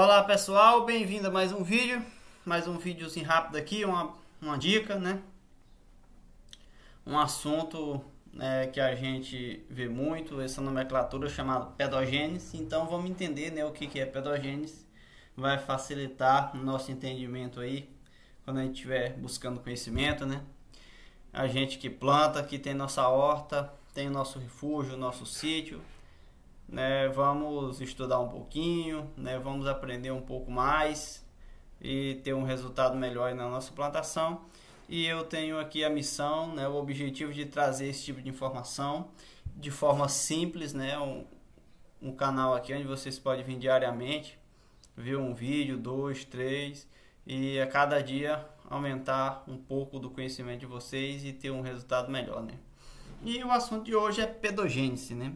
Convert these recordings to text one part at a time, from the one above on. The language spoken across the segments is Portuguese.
Olá pessoal, bem-vindo a mais um videozinho rápido aqui, uma dica, né? Um assunto que a gente vê muito, essa nomenclatura chamada pedogênese. Então vamos entender, né, o que é pedogênese, vai facilitar o nosso entendimento aí, quando a gente estiver buscando conhecimento, né? A gente que planta, que tem nossa horta, tem o nosso refúgio, o nosso sítio, né? Vamos estudar um pouquinho, né? Vamos aprender um pouco mais e ter um resultado melhor na nossa plantação. E eu tenho aqui a missão, né? O objetivo de trazer esse tipo de informação de forma simples, né? Um canal aqui onde vocês podem vir diariamente, ver um vídeo, dois, três, e a cada dia aumentar um pouco do conhecimento de vocês e ter um resultado melhor, né? E o assunto de hoje é pedogênese, né?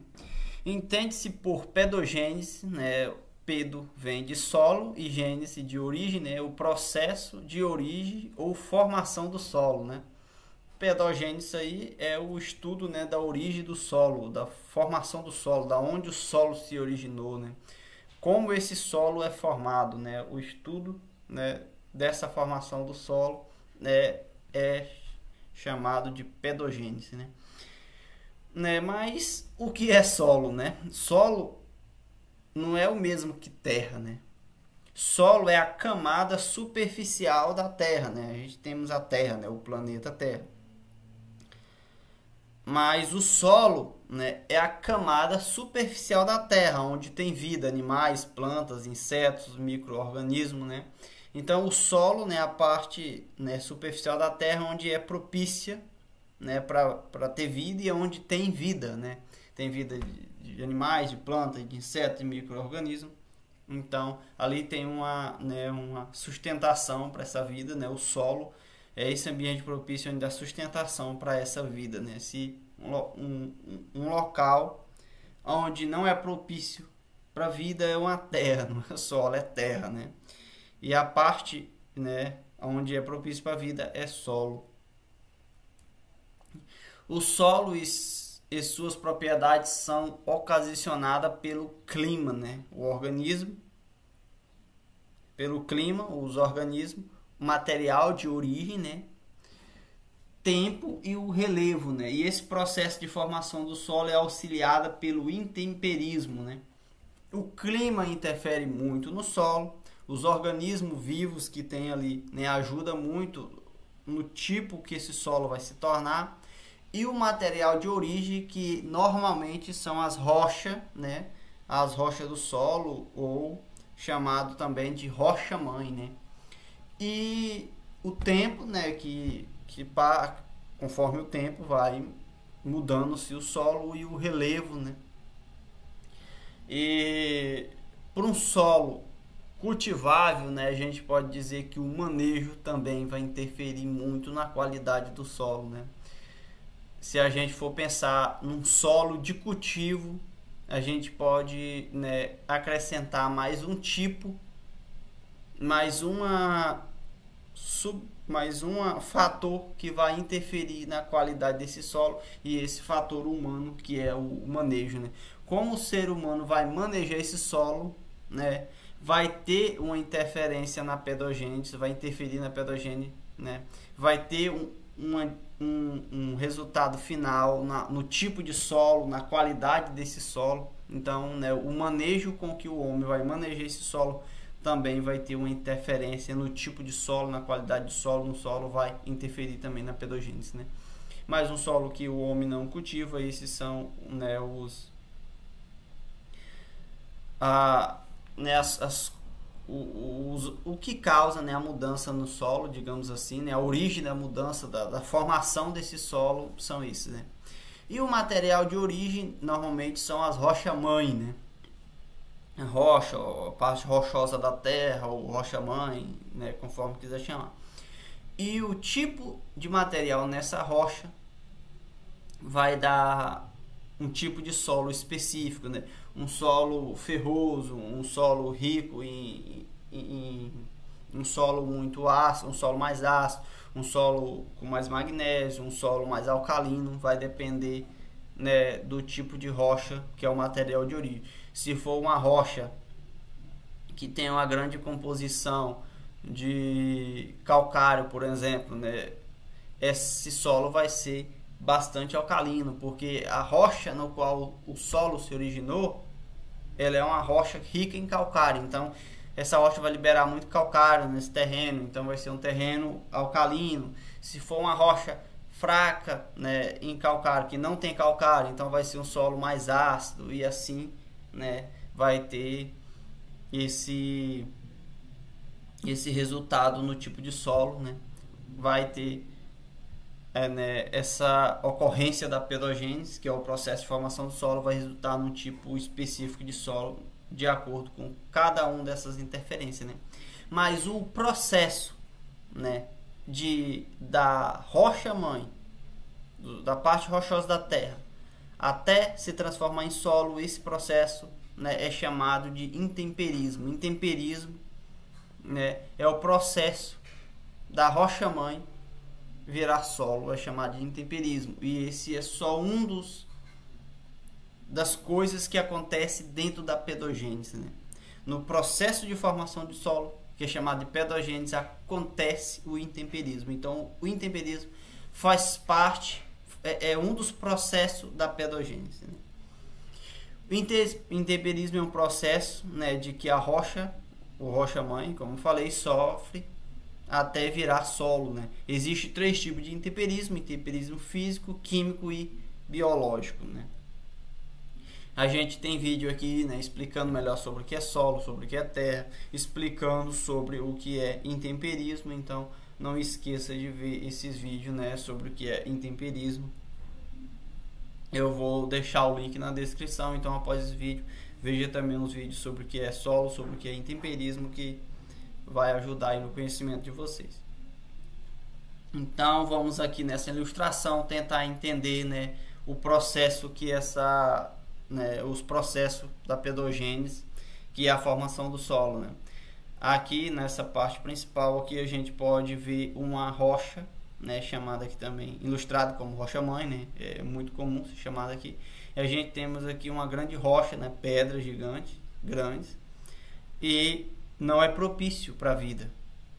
Entende-se por pedogênese, né? Pedo vem de solo e gênese de origem, né? O processo de origem ou formação do solo, né? Pedogênese aí é o estudo, né, da origem do solo, da formação do solo, da onde o solo se originou, né? Como esse solo é formado, né? O estudo, né, dessa formação do solo, né, é chamado de pedogênese, né? Mas o que é solo, né? Solo não é o mesmo que terra, né? Solo é a camada superficial da Terra, né? A gente temos a Terra, né? O planeta Terra. Mas o solo, né, é a camada superficial da Terra, onde tem vida, animais, plantas, insetos, micro-organismos, né? Então o solo, né, é a parte, né, superficial da Terra onde é propícia, né, para ter vida e onde tem vida, né? Tem vida de animais, de plantas, de insetos, de micro-organismos. Então ali tem uma sustentação para essa vida, né? O solo é esse ambiente propício onde dá sustentação para essa vida, né? Um local onde não é propício para a vida é uma terra, não é solo, é terra, né? E a parte, né, onde é propício para a vida é solo. O solo e suas propriedades são ocasionadas pelo clima, né? O organismo, pelo clima, os organismos, material de origem, né? Tempo e o relevo, né? E esse processo de formação do solo é auxiliado pelo intemperismo, né? O clima interfere muito no solo, os organismos vivos que tem ali, né, ajuda muito no tipo que esse solo vai se tornar, e o material de origem, que normalmente são as rochas, né? As rochas do solo, ou chamado também de rocha-mãe, né? E o tempo, né, conforme o tempo vai mudando-se o solo e o relevo, né? E para um solo cultivável, né, a gente pode dizer que o manejo também vai interferir muito na qualidade do solo, né? Se a gente for pensar num solo de cultivo, a gente pode, né, acrescentar mais um tipo, mais um fator que vai interferir na qualidade desse solo, e esse fator humano, que é o manejo, né? Como o ser humano vai manejar esse solo, né, vai ter uma interferência na pedogênese, vai interferir na pedogênese, né? Vai ter um resultado final no tipo de solo, na qualidade desse solo. Então, né, o manejo com que o homem vai manejar esse solo também vai ter uma interferência no tipo de solo, na qualidade do solo. No solo vai interferir também na pedogênese, né? Mas um solo que o homem não cultiva, esses são, né, o que causa, né, a mudança no solo, digamos assim, né? A origem da mudança, da formação desse solo são esses, né? E o material de origem normalmente são as rochas-mãe, né? A rocha, a parte rochosa da terra, ou rocha-mãe, né, conforme quiser chamar. E o tipo de material nessa rocha vai dar um tipo de solo específico, né? Um solo ferroso, um solo rico em um solo muito ácido, um solo mais ácido, um solo com mais magnésio, um solo mais alcalino. Vai depender, né, do tipo de rocha que é o material de origem. Se for uma rocha que tem uma grande composição de calcário, por exemplo, né, esse solo vai ser bastante alcalino, porque a rocha no qual o solo se originou, ela é uma rocha rica em calcário, então essa rocha vai liberar muito calcário nesse terreno, então vai ser um terreno alcalino. Se for uma rocha fraca, né, em calcário, que não tem calcário, então vai ser um solo mais ácido, e assim, né, vai ter esse resultado no tipo de solo, né? Vai ter né, essa ocorrência da pedogênese, que é o processo de formação do solo, vai resultar num tipo específico de solo de acordo com cada uma dessas interferências, né? Mas o processo, né, da rocha mãe, da parte rochosa da terra, até se transformar em solo, esse processo, né, é chamado de intemperismo. Intemperismo, né, é o processo da rocha mãe virar solo, é chamado de intemperismo. E esse é só das coisas que acontece dentro da pedogênese, né? No processo de formação de solo, que é chamado de pedogênese, acontece o intemperismo. Então, o intemperismo faz parte, é um dos processos da pedogênese, né? O intemperismo é um processo, né, de que a rocha, o rocha-mãe, como falei, sofre até virar solo, né? Existe 3 tipos de intemperismo: intemperismo físico, químico e biológico, né? A gente tem vídeo aqui, né, explicando melhor sobre o que é solo, sobre o que é terra, explicando sobre o que é intemperismo. Então não esqueça de ver esses vídeos, né, sobre o que é intemperismo. Eu vou deixar o link na descrição, então após esse vídeo veja também os vídeos sobre o que é solo, sobre o que é intemperismo, que vai ajudar aí no conhecimento de vocês. Então vamos aqui nessa ilustração tentar entender, né, o processo que os processos da pedogênese, que é a formação do solo, né? Aqui nessa parte principal aqui a gente pode ver uma rocha, né, chamada aqui também, ilustrado como rocha-mãe, né? É muito comum ser chamada aqui. E a gente temos aqui uma grande rocha, né, pedras gigantes, grandes, e não é propício para a vida.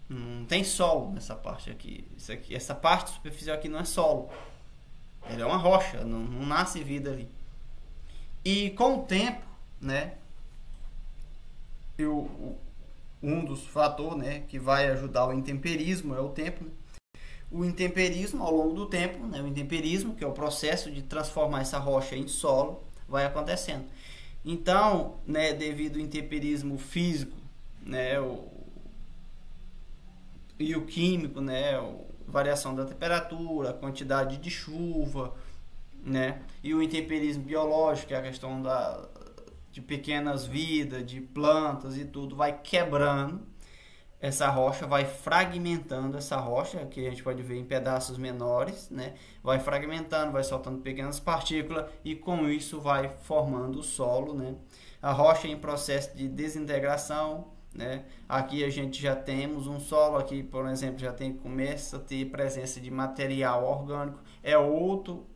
Não tem solo nessa parte aqui. Essa parte superficial aqui não é solo. Ele é uma rocha, não nasce vida ali. E com o tempo, né, um dos fatores, né, que vai ajudar o intemperismo é o tempo, né? O intemperismo, ao longo do tempo, né, o intemperismo, que é o processo de transformar essa rocha em solo, vai acontecendo. Então, né, devido ao intemperismo físico, né, e o químico, né, variação da temperatura, quantidade de chuva, né, e o intemperismo biológico, que é a questão de pequenas vidas, de plantas e tudo, vai quebrando essa rocha, vai fragmentando essa rocha, que a gente pode ver em pedaços menores, né, vai fragmentando, vai soltando pequenas partículas, e com isso vai formando o solo, né. A rocha em processo de desintegração, né? Aqui a gente já temos um solo, aqui por exemplo começa a ter presença de material orgânico, é outro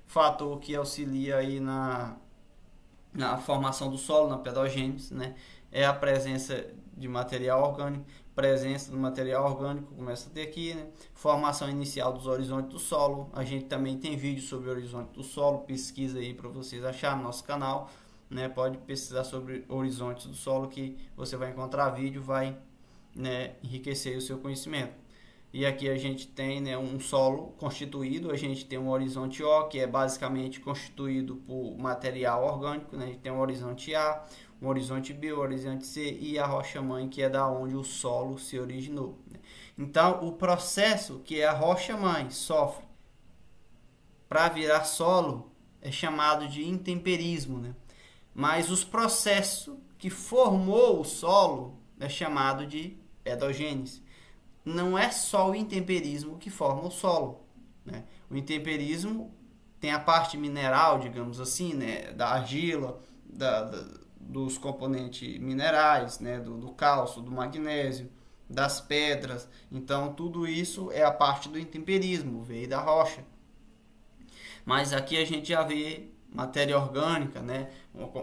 fator que auxilia aí na formação do solo, na pedogênese, né? É a presença de material orgânico. Presença do material orgânico começa a ter aqui, né? Formação inicial dos horizontes do solo. A gente também tem vídeo sobre o horizonte do solo, pesquisa aí para vocês achar no nosso canal, né? Pode pesquisar sobre horizontes do solo que você vai encontrar vídeo, vai, né, enriquecer o seu conhecimento. E aqui a gente tem, né, um solo constituído, a gente tem um horizonte O, que é basicamente constituído por material orgânico, né? A gente tem um horizonte A, um horizonte B, um horizonte C e a rocha-mãe, que é da onde o solo se originou, né? Então, o processo que a rocha-mãe sofre para virar solo é chamado de intemperismo, né? Mas os processos que formou o solo é chamado de pedogênese. Não é só o intemperismo que forma o solo, né? O intemperismo tem a parte mineral, digamos assim, né, da argila, dos componentes minerais, né, do cálcio, do magnésio, das pedras. Então tudo isso é a parte do intemperismo, veio da rocha. Mas aqui a gente já vê matéria orgânica, né?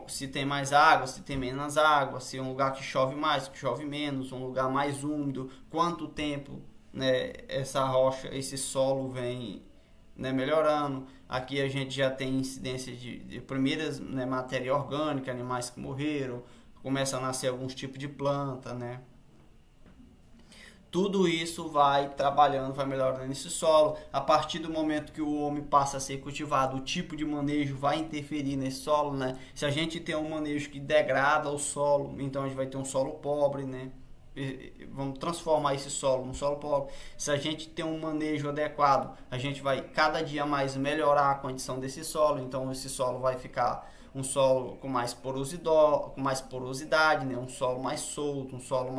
Se tem mais água, se tem menos água, se é um lugar que chove mais, que chove menos, um lugar mais úmido, quanto tempo, né, essa rocha, esse solo vem, né, melhorando. Aqui a gente já tem incidência de primeiras, né, matéria orgânica, animais que morreram, começa a nascer alguns tipos de planta, né? Tudo isso vai trabalhando, vai melhorando nesse solo. A partir do momento que o homem passa a ser cultivado, o tipo de manejo vai interferir nesse solo, né? Se a gente tem um manejo que degrada o solo, então a gente vai ter um solo pobre, né? Vamos transformar esse solo num solo pobre. Se a gente tem um manejo adequado, a gente vai cada dia mais melhorar a condição desse solo. Então esse solo vai ficar um solo com mais porosidade, né? Um solo mais solto, um solo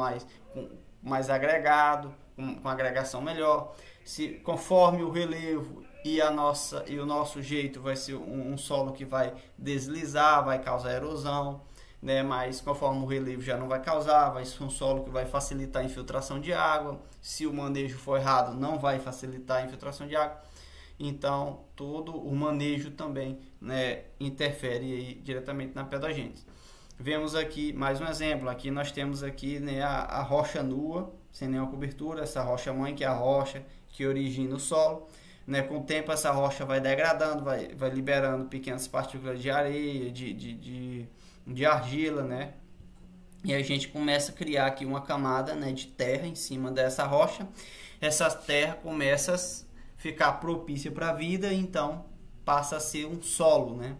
mais agregado, com agregação melhor. Conforme o relevo e o nosso jeito, vai ser um solo que vai deslizar, vai causar erosão, né? Mas conforme o relevo já não vai causar, vai ser um solo que vai facilitar a infiltração de água. Se o manejo for errado, não vai facilitar a infiltração de água. Então todo o manejo também, né, interfere aí diretamente na pedogênese. Vemos aqui mais um exemplo. Aqui nós temos aqui, né, a rocha nua, sem nenhuma cobertura, essa rocha mãe, que é a rocha que origina o solo, né? Com o tempo essa rocha vai degradando, vai liberando pequenas partículas de areia, de argila, né? E a gente começa a criar aqui uma camada, né, de terra em cima dessa rocha. Essa terra começa a ficar propícia para a vida, então passa a ser um solo, né?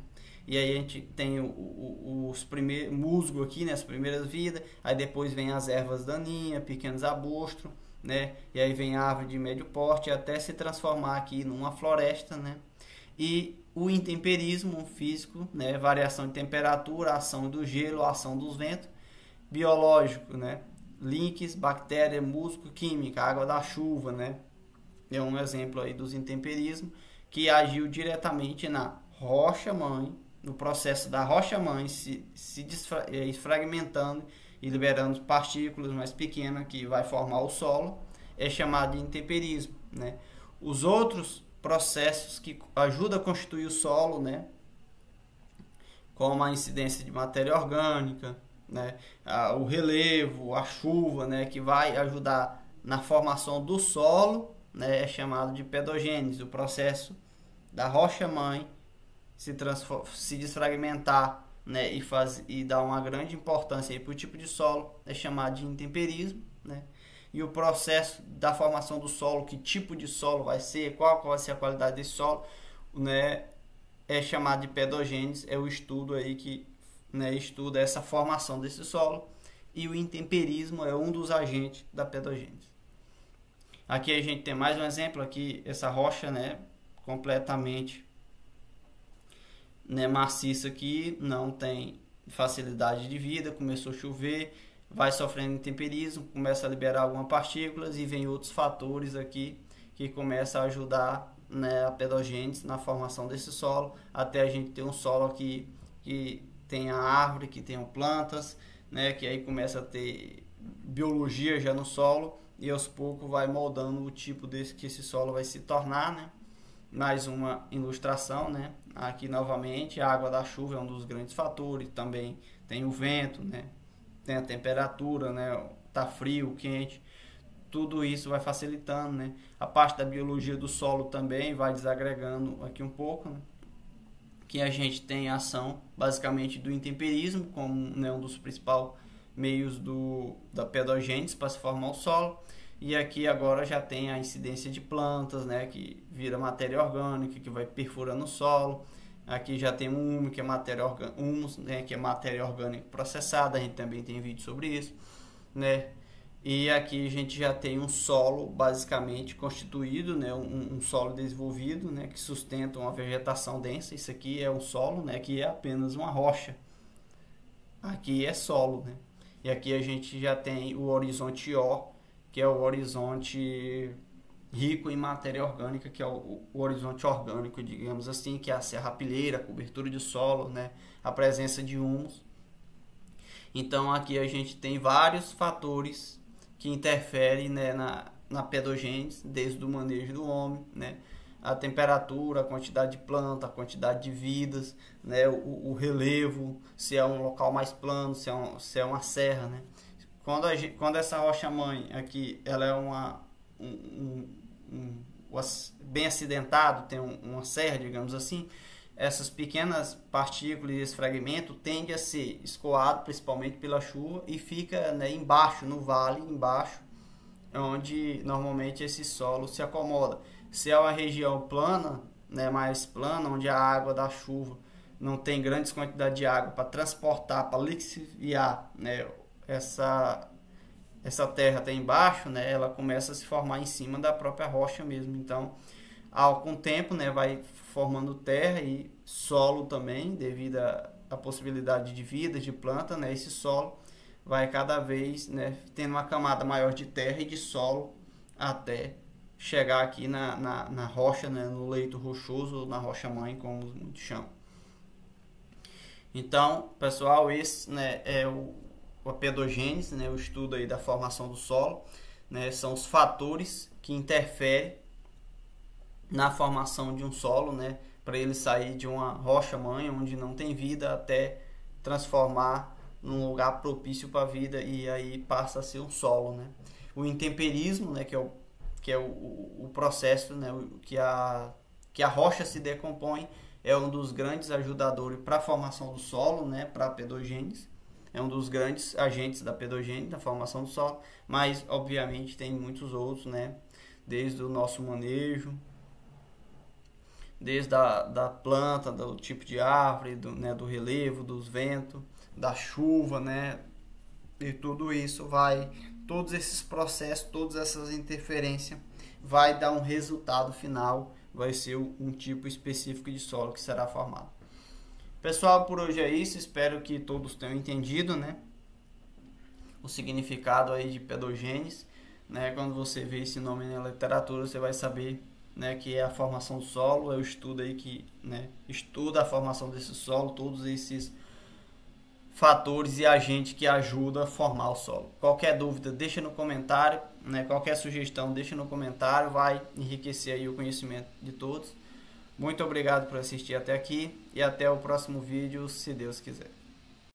E aí a gente tem os primeiros musgo aqui, né, as primeiras vidas, aí depois vem as ervas daninhas, pequenos arbustos, né, e aí vem a árvore de médio porte até se transformar aqui numa floresta, né? E o intemperismo físico, né, variação de temperatura, ação do gelo, ação dos ventos, biológico, né, links, bactéria, musgo, química, água da chuva, né? É um exemplo aí dos intemperismos que agiu diretamente na rocha mãe, no processo da rocha mãe se fragmentando e liberando partículas mais pequenas que vai formar o solo, é chamado de intemperismo, né? Os outros processos que ajudam a constituir o solo, né, como a incidência de matéria orgânica, né, o relevo, a chuva, né, que vai ajudar na formação do solo, né, é chamado de pedogênese, o processo da rocha mãe se desfragmentar, né, e dar uma grande importância para o tipo de solo, é chamado de intemperismo, né? E o processo da formação do solo, que tipo de solo vai ser, qual vai ser a qualidade desse solo, né, é chamado de pedogênese, é o estudo aí que, né, estuda essa formação desse solo, e o intemperismo é um dos agentes da pedogênese. Aqui a gente tem mais um exemplo, aqui essa rocha, né, completamente, né, maciça aqui, não tem facilidade de vida, começou a chover, vai sofrendo intemperismo, começa a liberar algumas partículas e vem outros fatores aqui que começam a ajudar, né, a pedogênese na formação desse solo, até a gente ter um solo aqui que tenha árvore, que tenha plantas, né, que aí começa a ter biologia já no solo e aos poucos vai moldando o tipo que esse solo vai se tornar, né? Mais uma ilustração, né? Aqui novamente a água da chuva é um dos grandes fatores, também tem o vento, né? Tem a temperatura, né? Tá frio, quente, tudo isso vai facilitando, né? A parte da biologia do solo também vai desagregando aqui um pouco, né? Que a gente tem a ação basicamente do intemperismo como, né, um dos principais meios da pedogênese para se formar o solo. E aqui agora já tem a incidência de plantas, né, que vira matéria orgânica, que vai perfurando o solo. Aqui já tem um humus, que é matéria orgânica, né, que é matéria orgânica processada, a gente também tem vídeo sobre isso, né? E aqui a gente já tem um solo basicamente constituído, né, um solo desenvolvido, né, que sustenta uma vegetação densa. Isso aqui é um solo, né, que é apenas uma rocha. Aqui é solo, né? E aqui a gente já tem o horizonte O, que é o horizonte rico em matéria orgânica, que é o horizonte orgânico, digamos assim, que é a serrapilheira, a cobertura de solo, né, a presença de humus. Então aqui a gente tem vários fatores que interferem, né, na pedogênese, desde o manejo do homem, né, a temperatura, a quantidade de planta, a quantidade de vidas, né, o relevo, se é um local mais plano, se é uma serra, né? Quando essa rocha mãe aqui, ela é bem acidentado, tem uma serra, digamos assim, essas pequenas partículas e esse fragmento tende a ser escoado principalmente pela chuva e fica, né, embaixo, no vale, embaixo, onde normalmente esse solo se acomoda. Se é uma região plana, né, mais plana, onde a água da chuva não tem grandes quantidades de água para transportar, para lixiviar, né, essa terra até embaixo, né, ela começa a se formar em cima da própria rocha mesmo. Então, com o tempo, né, vai formando terra e solo também, devido à possibilidade de vida, de planta, né, esse solo vai cada vez, né, tendo uma camada maior de terra e de solo até chegar aqui na rocha, né, no leito rochoso, na rocha mãe, como muitos chamam. Então, pessoal, esse, né, é a pedogênese, né, o estudo aí da formação do solo, né, são os fatores que interferem na formação de um solo, né, para ele sair de uma rocha mãe onde não tem vida até transformar num lugar propício para a vida, e aí passa a ser um solo, né. O intemperismo, né, que é o processo, né, que a rocha se decompõe, é um dos grandes ajudadores para a formação do solo, né, para a pedogênese. É um dos grandes agentes da pedogênese, da formação do solo, mas obviamente tem muitos outros, né, desde o nosso manejo, desde da planta, do tipo de árvore, né, do relevo, dos ventos, da chuva, né, e tudo isso todos esses processos, todas essas interferências vai dar um resultado final, vai ser um tipo específico de solo que será formado. Pessoal, por hoje é isso, espero que todos tenham entendido, né, o significado aí de pedogênese, né. Quando você vê esse nome na literatura, você vai saber, né, que é a formação do solo, é o estudo aí que, né, estuda a formação desse solo, todos esses fatores e agentes que ajudam a formar o solo. Qualquer dúvida, deixa no comentário, né, qualquer sugestão, deixa no comentário, vai enriquecer aí o conhecimento de todos. Muito obrigado por assistir até aqui e até o próximo vídeo, se Deus quiser.